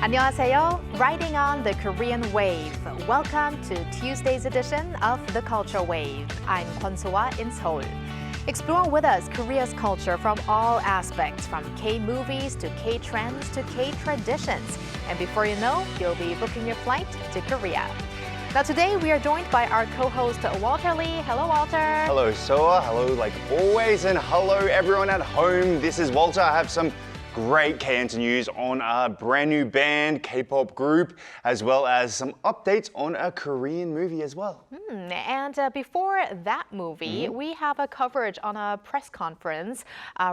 안녕하세요. Riding on the Korean wave. Welcome to Tuesday's edition of the Culture Wave. I'm Kwon-soa in Seoul. Explore with us Korea's culture from all aspects, from K-movies to K-trends to K-traditions. And before you know, you'll be booking your flight to Korea. Now today we are joined by our co-host Walter Lee. Hello, Walter. Hello, Soa. Hello, like always, and hello everyone at home. This is Walter. I have some great K-Enter news on a brand new band, K-pop group, as well as some updates on a Korean movie as well. And before that movie, we have a coverage on a press conference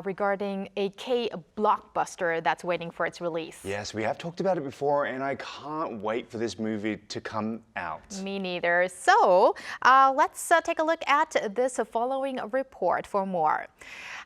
regarding a K-blockbuster that's waiting for its release. Yes, we have talked about it before, and I can't wait for this movie to come out. Me neither. So let's take a look at this following report for more.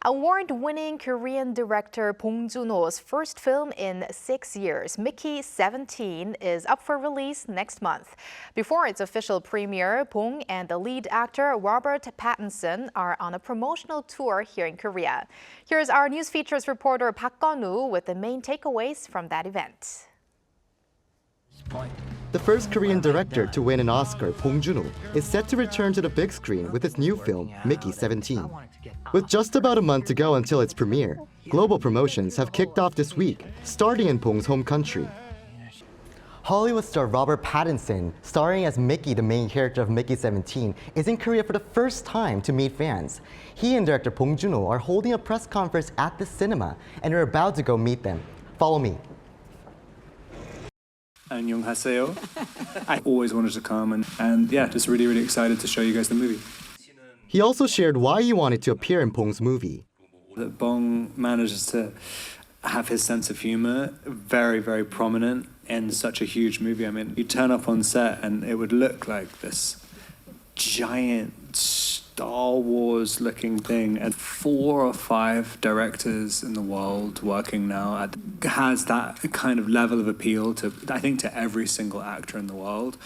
Award-winning Korean director Bong Joon-ho's first film in 6 years, Mickey 17, is up for release next month. Before its official premiere, Bong and the lead actor Robert Pattinson are on a promotional tour here in Korea. Here's our news features reporter Park Gun-woo with the main takeaways from that event. The first Korean director to win an Oscar, Bong Joon-ho, is set to return to the big screen with his new film, Mickey 17. With just about a month to go until its premiere, global promotions have kicked off this week, starting in Bong's home country. Hollywood star Robert Pattinson, starring as Mickey, the main character of Mickey 17, is in Korea for the first time to meet fans. He and director Bong Joon-ho are holding a press conference at the cinema and are about to go meet them. Follow me. 안녕하세요. I always wanted to come and yeah, just really excited to show you guys the movie. He also shared why he wanted to appear in Bong's movie. That Bong manages to have his sense of humor very prominent in such a huge movie. I mean, you turn up on set and it would look like this giant Star Wars looking thing, and 4 or 5 directors in the world working now has that kind of level of appeal to, I think, to every single actor in the world.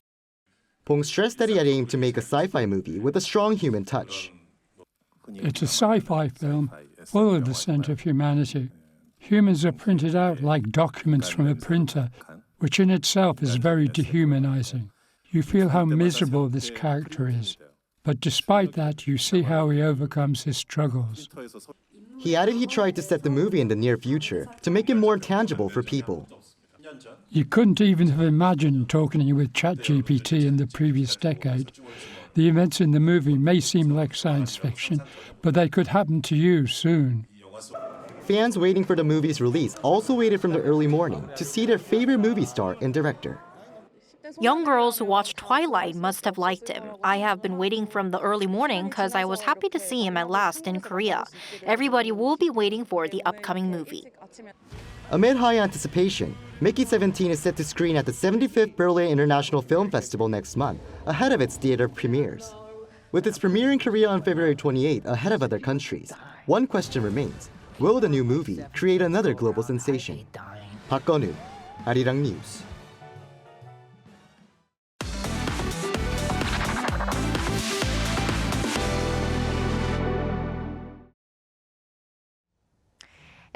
Bong stressed that he had aimed to make a sci-fi movie with a strong human touch. It's a sci-fi film full of the sense of humanity. Humans are printed out like documents from a printer, which in itself is very dehumanizing. You feel how miserable this character is, but despite that, you see how he overcomes his struggles. He added he tried to set the movie in the near future to make it more tangible for people. You couldn't even have imagined talking with ChatGPT in the previous decade. The events in the movie may seem like science fiction, but they could happen to you soon. Fans waiting for the movie's release also waited from the early morning to see their favorite movie star and director. Young girls who watched Twilight must have liked him. I have been waiting from the early morning because I was happy to see him at last in Korea. Everybody will be waiting for the upcoming movie. Amid high anticipation, Mickey 17 is set to screen at the 75th Berlin International Film Festival next month, ahead of its theater premieres. With its premiere in Korea on February 28 ahead of other countries, one question remains: will the new movie create another global sensation? Park Gun-woo, Arirang News.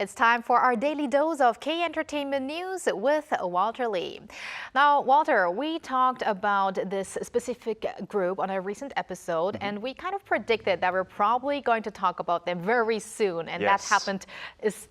It's time for our daily dose of K-Entertainment news with Walter Lee. Now, Walter, we talked about this specific group on a recent episode, and we kind of predicted that we're probably going to talk about them very soon, and that happened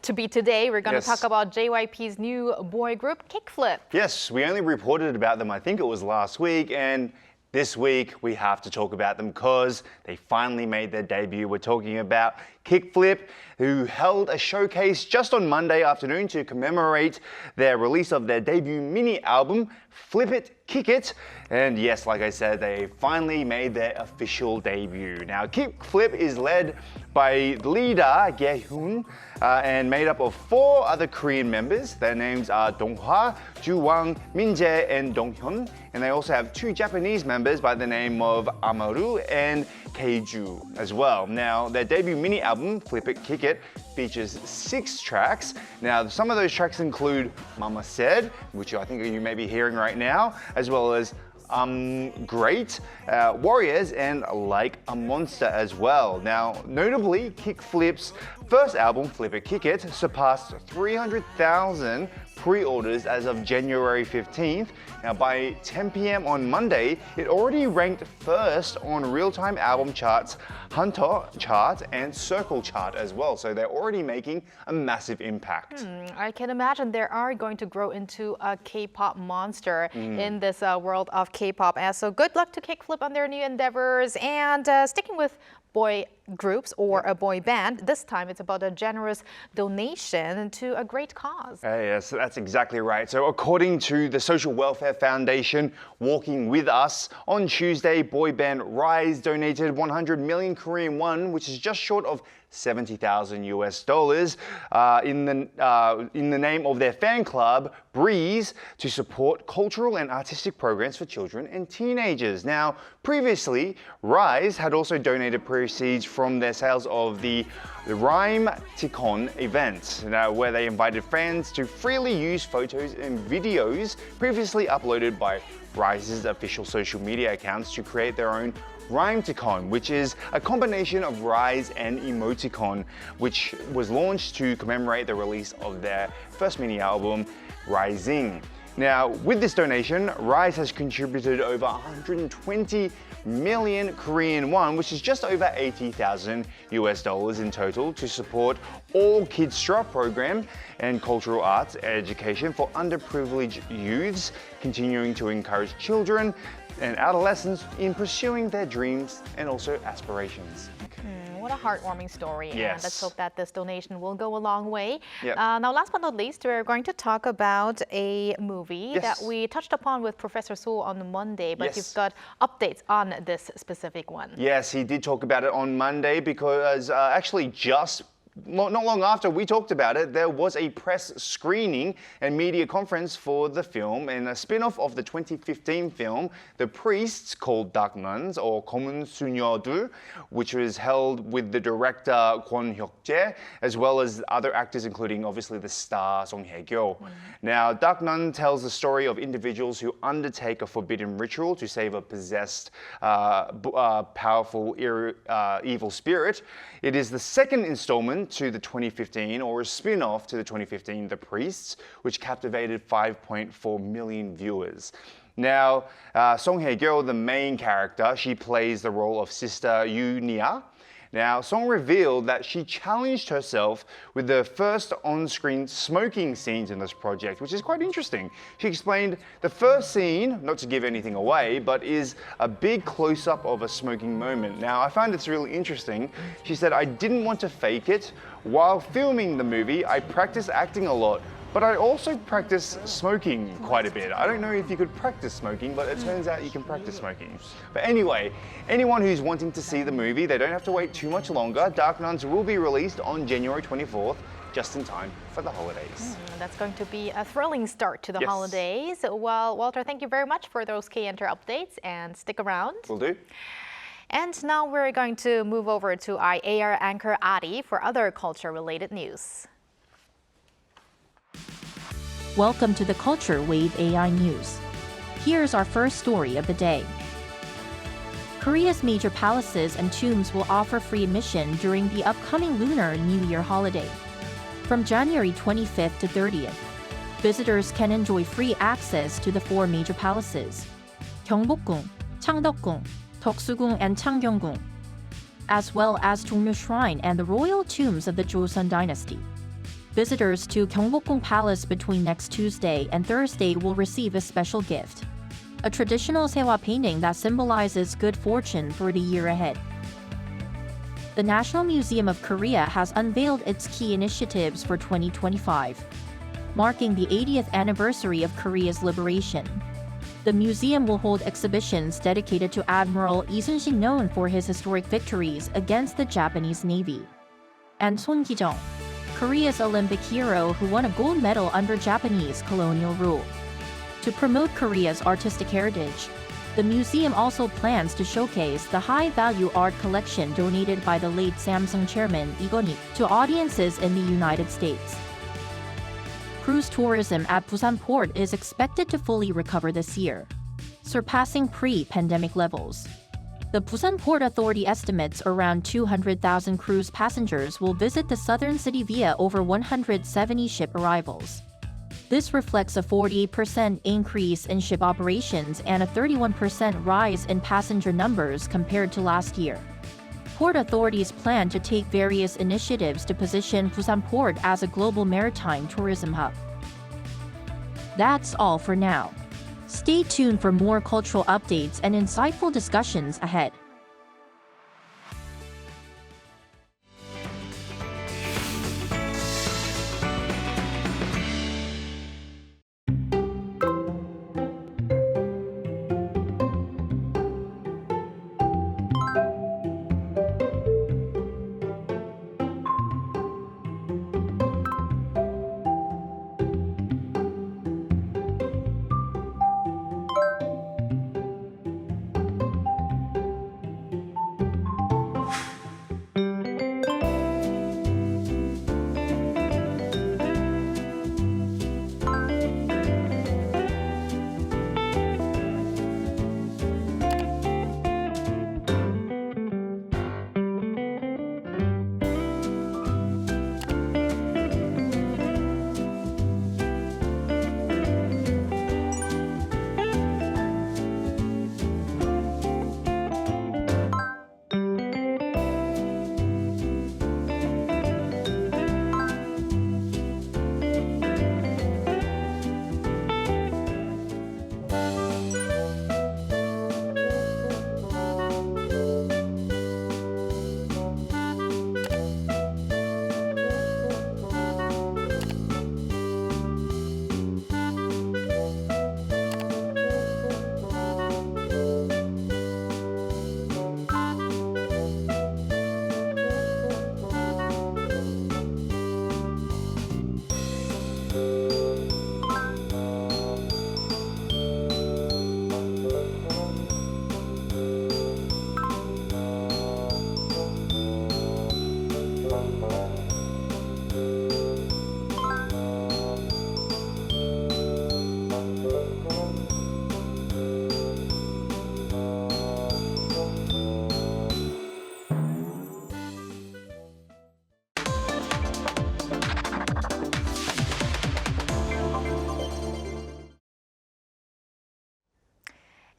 to be today. We're going to talk about JYP's new boy group, KickFlip. Yes, we only reported about them, I think it was last week, and this week we have to talk about them because they finally made their debut. We're talking about KickFlip, who held a showcase just on Monday afternoon to commemorate their release of their debut mini album, Flip It, Kick It. And yes, like I said, they finally made their official debut. Now, KickFlip is led by the leader, Jaehoon, and made up of 4 other Korean members. Their names are Donghwa, Juwang, Minjae, and Donghyun. And they also have 2 Japanese members by the name of Amaru and Keiju as well. Now, their debut mini album, Flip It, Kick It, features 6 tracks. Now, some of those tracks include Mama Said, which I think you may be hearing right now, as well as Great, Warriors, and Like a Monster as well. Now, notably, KickFlip's first album, Flip It, Kick It, surpassed 300,000 pre-orders as of January 15th. Now, by 10 p.m. on Monday, it already ranked first on real-time album charts, Hunter chart, and Circle chart as well. So they're already making a massive impact. I can imagine they are going to grow into a K-pop monster in this world of K-pop. And so good luck to KickFlip on their new endeavors. And sticking with boy groups or a boy band, this time it's about a generous donation to a great cause. Yes, that's exactly right. So according to the Social Welfare Foundation Walking With Us, on Tuesday, boy band Rise donated 100 million Korean won, which is just short of $70,000 in the name of their fan club, Breeze, to support cultural and artistic programs for children and teenagers. Now, previously, Rise had also donated proceeds from their sales of the Rhyme Ticon event, where they invited fans to freely use photos and videos previously uploaded by Rise's official social media accounts to create their own Rhymeticon, which is a combination of Rise and Emoticon, which was launched to commemorate the release of their first mini album, Rising. Now, with this donation, Rise has contributed over 120 million Korean won, which is just over $80,000 in total, to support all Kids Drop program and cultural arts education for underprivileged youths, continuing to encourage children and adolescents in pursuing their dreams and also aspirations. What a heartwarming story. Yes. And let's hope that this donation will go a long way. Yep. Now, last but not least, we're going to talk about a movie that we touched upon with Professor Seoul on Monday, but you've got updates on this specific one. Yes, he did talk about it on Monday because actually just not long after we talked about it, there was a press screening and media conference for the film, and a spin-off of the 2015 film, The Priests, called Dark Nuns, or 검은 수녀들, which was held with the director Kwon Hyuk-jae, as well as other actors, including obviously the star Song Hye-kyo. Now, Dark Nun tells the story of individuals who undertake a forbidden ritual to save a possessed, powerful, evil spirit. It is the second installment to the 2015, or a spin-off to the 2015 The Priests, which captivated 5.4 million viewers. Now, Song Hye-kyo, the main character, she plays the role of Sister Yu Nia. Now, Song revealed that she challenged herself with the first on-screen smoking scenes in this project, which is quite interesting. She explained the first scene, not to give anything away, but is a big close-up of a smoking moment. Now, I find this really interesting. She said, "I didn't want to fake it. While filming the movie, I practiced acting a lot, but I also practice smoking quite a bit." I don't know if you could practice smoking, but it turns out you can practice smoking. But anyway, anyone who's wanting to see the movie, they don't have to wait too much longer. Dark Nuns will be released on January 24th, just in time for the holidays. That's going to be a thrilling start to the holidays. Well, Walter, thank you very much for those K-Enter updates, and stick around. Will do. And now we're going to move over to our AR anchor Ari for other culture-related news. Welcome to the Culture Wave AI News. Here's our first story of the day. Korea's major palaces and tombs will offer free admission during the upcoming Lunar New Year holiday. From January 25th to 30th, visitors can enjoy free access to the four major palaces, 경복궁, 창덕궁, 덕수궁 and 창경궁, as well as Jongmyo Shrine and the royal tombs of the Joseon dynasty. Visitors to Gyeongbokgung Palace between next Tuesday and Thursday will receive a special gift, a traditional sewa painting that symbolizes good fortune for the year ahead. The National Museum of Korea has unveiled its key initiatives for 2025, marking the 80th anniversary of Korea's liberation. The museum will hold exhibitions dedicated to Admiral Lee Sun-shin, known for his historic victories against the Japanese Navy, and Son Ki-jung, Korea's Olympic hero who won a gold medal under Japanese colonial rule. To promote Korea's artistic heritage, the museum also plans to showcase the high-value art collection donated by the late Samsung chairman Lee Gun-ik to audiences in the United States. Cruise tourism at Busan Port is expected to fully recover this year, surpassing pre-pandemic levels. The Busan Port Authority estimates around 200,000 cruise passengers will visit the southern city via over 170 ship arrivals. This reflects a 48% increase in ship operations and a 31% rise in passenger numbers compared to last year. Port authorities plan to take various initiatives to position Busan Port as a global maritime tourism hub. That's all for now. Stay tuned for more cultural updates and insightful discussions ahead.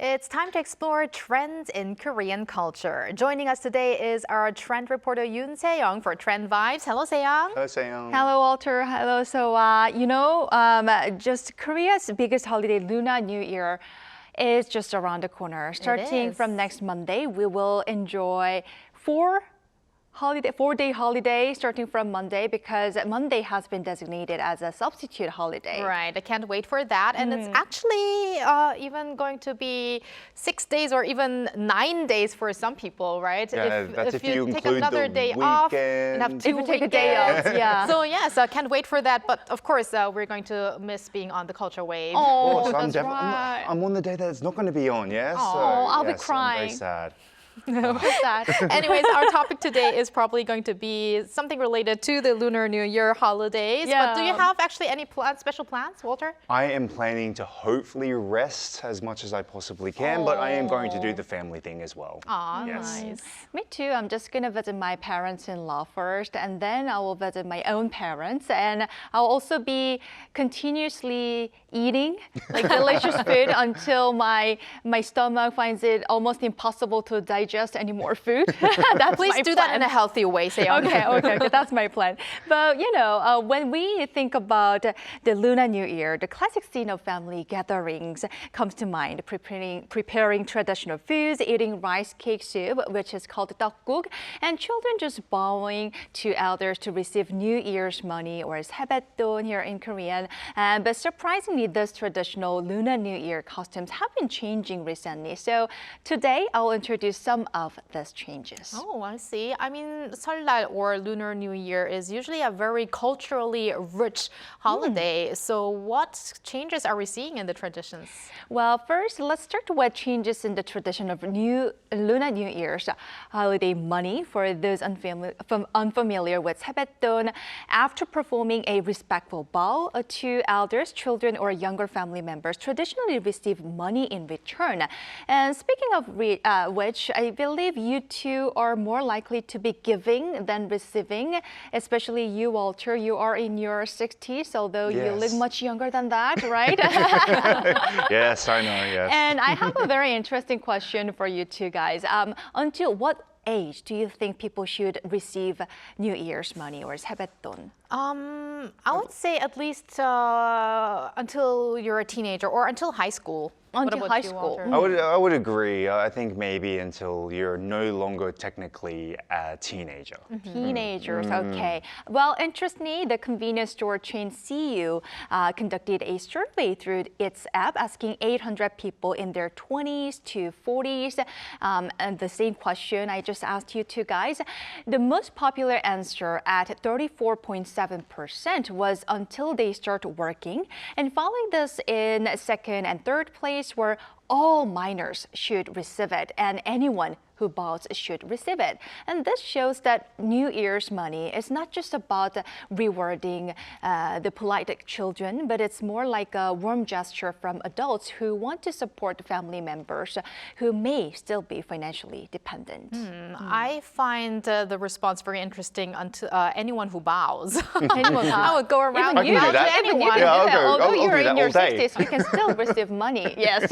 It's time to explore trends in Korean culture. Joining us today is our trend reporter Yoon Se-young for Trend Vibes. Hello, Se-young. Hello, Seoul. Hello, Walter. Hello. So, just Korea's biggest holiday, Lunar New Year, is just around the corner. Starting from next Monday, we will enjoy four-day holiday starting from Monday because Monday has been designated as a substitute holiday. Right, I can't wait for that. And it's actually even going to be 6 days or even 9 days for some people, right? Yeah, that's if you take include another the day off and have weekend. two If you take a day weekends. off, yeah. So yes, I can't wait for that. But of course, we're going to miss being on the culture wave. Oh, So that's right. I'm on the day that it's not going to be on, yeah? Oh, So, I'll be yes, I'm crying. very sad. What's that? Anyways, our topic today is probably going to be something related to the Lunar New Year holidays. But do you Yeah. have actually any special plans, Walter? I am planning to hopefully rest as much as I possibly can, but I am going to do the family thing as well. Aw, Yes. nice. Me too. I'm just going to visit my parents-in-law first, and then I will visit my own parents. And I'll also be continuously eating like delicious food until my stomach finds it almost impossible to digest any more food. That's Please my do that in plan. a healthy way, Se-young. Okay, that's my plan. But when we think about the Lunar New Year, the classic scene of family gatherings comes to mind, preparing traditional foods, eating rice cake soup, which is called tteokguk, and children just bowing to elders to receive New Year's money, or sebaedon here in Korean. But surprisingly, those traditional Lunar New Year costumes have been changing recently. So today, I'll introduce some of these changes. Oh, I see. I mean, 설날 or Lunar New Year is usually a very culturally rich holiday. So what changes are we seeing in the traditions? Well, first, let's start with changes in the tradition of Lunar New Year's holiday money for those unfamiliar with sebaedon. After performing a respectful bow to elders, children, or younger family members traditionally receive money in return. And speaking of which, I believe you two are more likely to be giving than receiving, especially you, Walter. You are in your 60s, although you look much younger than that, right? Yes, I know, yes. And I have a very interesting question for you two guys. Until what age do you think people should receive New Year's money or sebeton? I would say at least until you're a teenager or until high school. Until What high about you, school. Walter? I would agree. I think maybe until you're no longer technically a teenager. Teenagers, okay. Well, interestingly, the convenience store chain CU conducted a survey through its app asking 800 people in their 20s to 40s. And the same question I just asked you two guys. The most popular answer at 34.7% was until they start working. And following this in second and third place were all minors should receive it, and anyone who bows should receive it. And this shows that New Year's money is not just about rewarding the polite children, but it's more like a warm gesture from adults who want to support family members who may still be financially dependent. I find the response very interesting until anyone who bows. Anyone who I would go around Even I can you, do that. anyone. Yeah, I'll go. Although I'll you're do that in your all day. 60s, you can still receive money. Yes.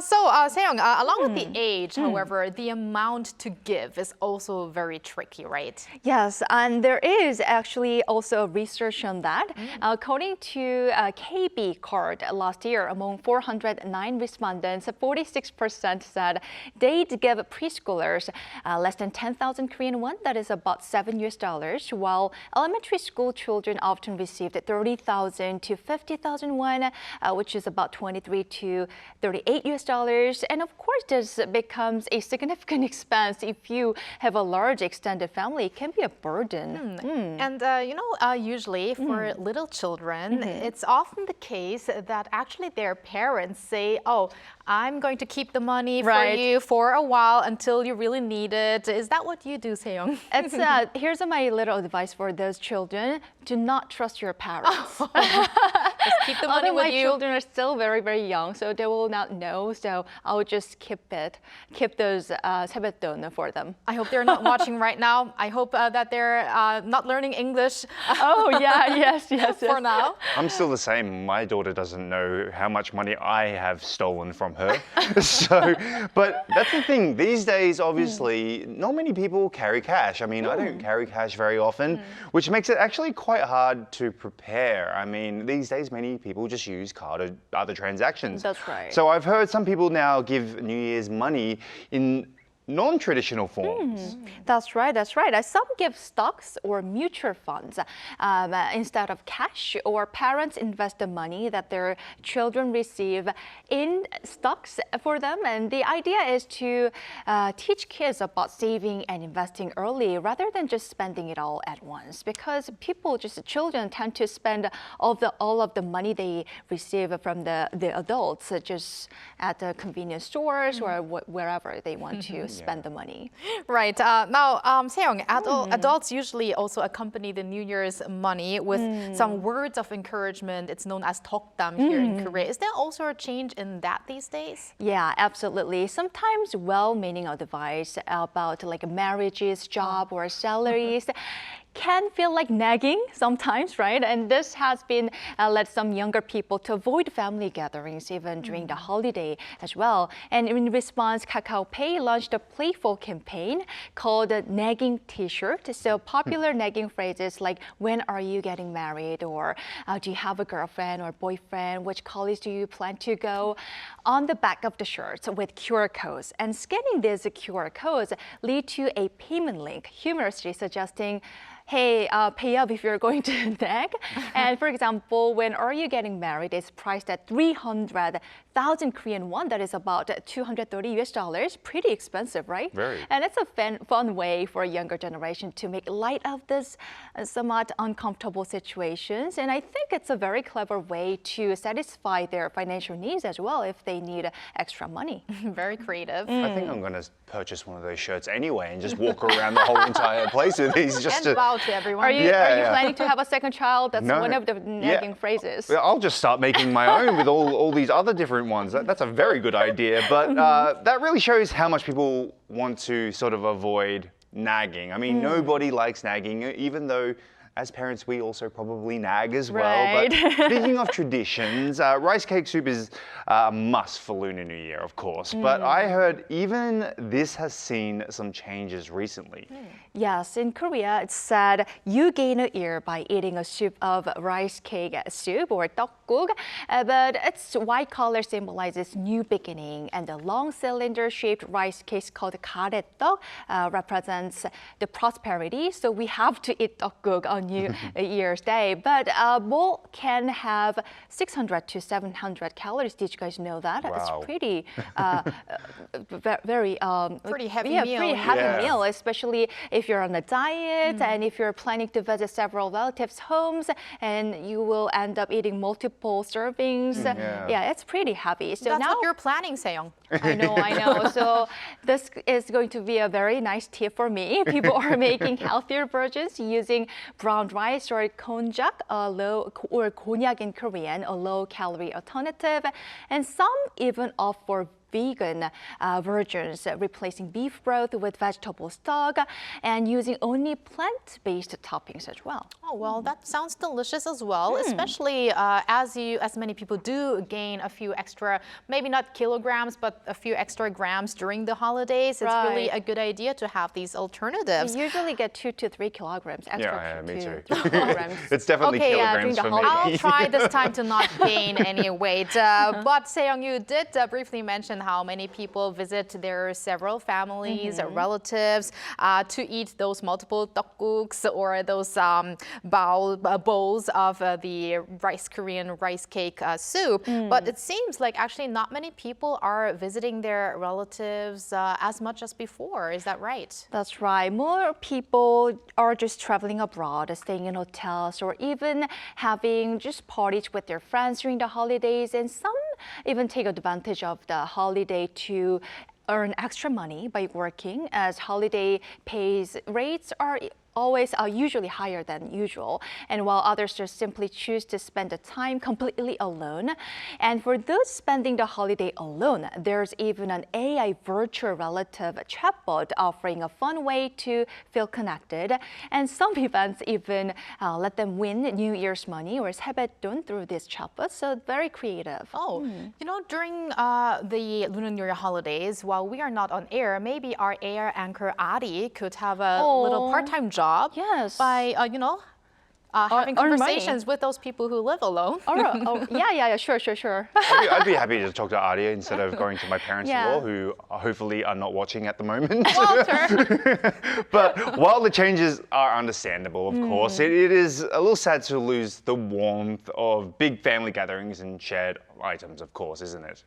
So, Seong, along with the age, however, the amount to give is also very tricky, right? Yes, and there is actually also research on that. According to KB Card last year, among 409 respondents, 46% said they'd give preschoolers less than 10,000 Korean won, that is about $7, while elementary school children often received 30,000 to 50,000 won, which is about 23 to 38 US dollars. And of course, this becomes a significant expense if you have a large extended family. It can be a burden. And usually for little children, it's often the case that actually their parents say, oh, I'm going to keep the money for you for a while until you really need it. Is that what you do, Seong? It's here's my little advice for those children: do not trust your parents. Just keep the money Although with my you. children are still very, very young, so they will not know. So I'll just keep those sebeton for them. I hope they're not watching right now. I hope that they're not learning English Oh yeah, yes. for now. I'm still the same. My daughter doesn't know how much money I have stolen from her. But that's the thing. These days, obviously, not many people carry cash. I mean, I don't carry cash very often, which makes it actually quite hard to prepare. I mean, these days, many people just use card or other transactions. That's right. So I've heard some people now give New Year's money in non-traditional forms. That's right. Some give stocks or mutual funds instead of cash, or parents invest the money that their children receive in stocks for them. And the idea is to teach kids about saving and investing early rather than just spending it all at once, because children tend to spend all of the money they receive from the adults just at the convenience stores or wherever they want to spend the money. Right. Now, Seong, adults usually also accompany the New Year's money with some words of encouragement. It's known as tokdam here in Korea. Is there also a change in that these days? Yeah, absolutely. Sometimes well-meaning advice about like marriages, job, or salaries can feel like nagging sometimes, right? And this has been led some younger people to avoid family gatherings even during the holiday as well. And in response, Kakao Pay launched a playful campaign called the Nagging T-shirt. So popular nagging phrases like, when are you getting married? Or do you have a girlfriend or boyfriend? Which college do you plan to go? On the back of the shirts with QR codes. And scanning these QR codes lead to a payment link, humorously suggesting, hey, pay up if you're going to nag. And for example, when are you getting married is priced at 300,000 Korean won. That is about 230 US dollars. Pretty expensive, right? Very. And it's a fun way for a younger generation to make light of this somewhat uncomfortable situations. And I think it's a very clever way to satisfy their financial needs as well if they need extra money. Very creative. I think I'm going to purchase one of those shirts anyway and just walk around the whole entire place with these just And to... bow to everyone. Are you Yeah. planning to have a second child? That's No. one of the nagging phrases. Well, I'll just start making my own with all these other different different ones. That's a very good idea, but that really shows how much people want to sort of avoid nagging. I mean, nobody likes nagging, even though as parents, we also probably nag as well. Right. But speaking of traditions, rice cake soup is a must for Lunar New Year, of course. But I heard even this has seen some changes recently. Yes, in Korea, it's said you gain a year by eating a soup of rice cake soup or tteokguk. But its white color symbolizes new beginning, and the long cylinder-shaped rice cake called 가래떡 represents the prosperity. So we have to eat tteokguk on New Year's Day. But a bowl can have 600 to 700 calories. Did you guys know that? Wow. It's pretty, very Pretty heavy yeah, meal. pretty heavy Yeah. meal, especially if you're on a diet and if you're planning to visit several relatives' homes, and you will end up eating multiple servings. Yeah, it's pretty heavy. So That's now what you're planning, Seong. I know. So this is going to be a very nice tip for me. People are making healthier versions using brown rice or konjac, or konjac in Korean, a low-calorie alternative, and some even opt for vegan versions, replacing beef broth with vegetable stock and using only plant-based toppings as well. Oh, well, that sounds delicious as well, especially as many people do gain a few extra, maybe not kilograms, but a few extra grams during the holidays. It's really a good idea to have these alternatives. You usually get 2 to 3 kilograms extra. Yeah, me too. 2 kilograms. It's definitely Okay, kilograms during the for me. I'll try this time to not gain any weight. But Seong, you did briefly mention how many people visit their several families, relatives, to eat those multiple tteokguks or those bowls of the Korean rice cake soup. But it seems like actually not many people are visiting their relatives as much as before. Is that right? That's right. More people are just traveling abroad, staying in hotels, or even having just parties with their friends during the holidays. And some even take advantage of the holiday to earn extra money by working, as holiday pays rates are usually higher than usual, and while others just simply choose to spend the time completely alone. And for those spending the holiday alone, there's even an AI virtual relative chatbot offering a fun way to feel connected. And some events even let them win New Year's money or 세뱃돈 through this chatbot, so very creative. Oh, you know, during the Lunar New Year holidays, while we are not on air, maybe our air anchor Ari could have a little part-time job. Yes. By, having earn money. conversations with those people who live alone. Yeah, sure. I'd be happy to talk to Aria instead of going to my parents-in-law, who hopefully are not watching at the moment. Walter. But while the changes are understandable, of course, it is a little sad to lose the warmth of big family gatherings and shared items, of course, isn't it?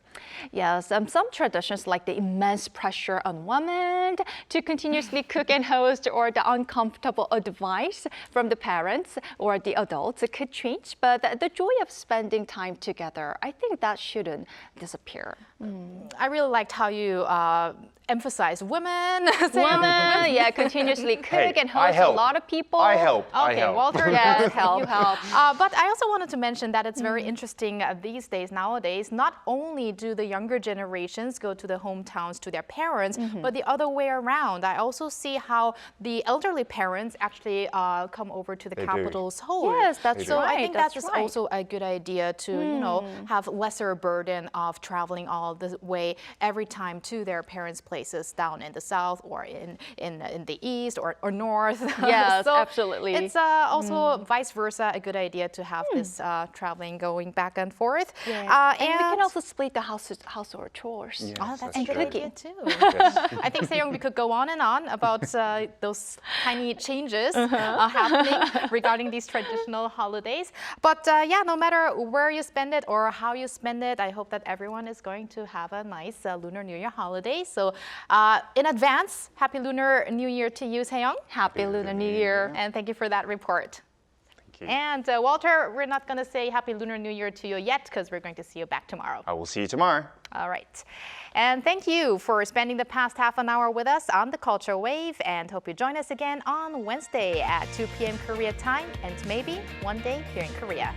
Yes, some traditions like the immense pressure on women to continuously cook and host, or the uncomfortable advice from the parents or the adults could change, but the joy of spending time together, I think that shouldn't disappear. I really liked how you emphasize women. Women, yeah, continuously cook and I host a help. lot of people. I help. Okay, Walter Yes, does help. you help. But I also wanted to mention that it's very interesting these days, nowadays, not only do the younger generations go to the hometowns to their parents, but the other way around. I also see how the elderly parents actually come over to the They do. capital, Seoul. Yes, that's So right. I think that's that's right. also a good idea to, you know, have lesser burden of traveling all the way every time to their parents' places down in the south or in the east or north. Yes, So absolutely. It's also vice versa a good idea to have this traveling going back and forth. Yes. And we can also split the household chores. Yes, Oh, that's that's a good true. idea too. Yes. I think Seong, we could go on and on about those tiny changes happening regarding these traditional holidays. But yeah, no matter where you spend it or how you spend it, I hope that everyone is going to have a nice Lunar New Year holiday. So in advance, Happy Lunar New Year to you, Seong. Happy Lunar New Year. And thank you for that report. Thank you. And Walter, we're not going to say Happy Lunar New Year to you yet because we're going to see you back tomorrow. I will see you tomorrow. All right. And thank you for spending the past half an hour with us on the Culture Wave, and hope you join us again on Wednesday at 2 p.m. Korea time, and maybe one day here in Korea.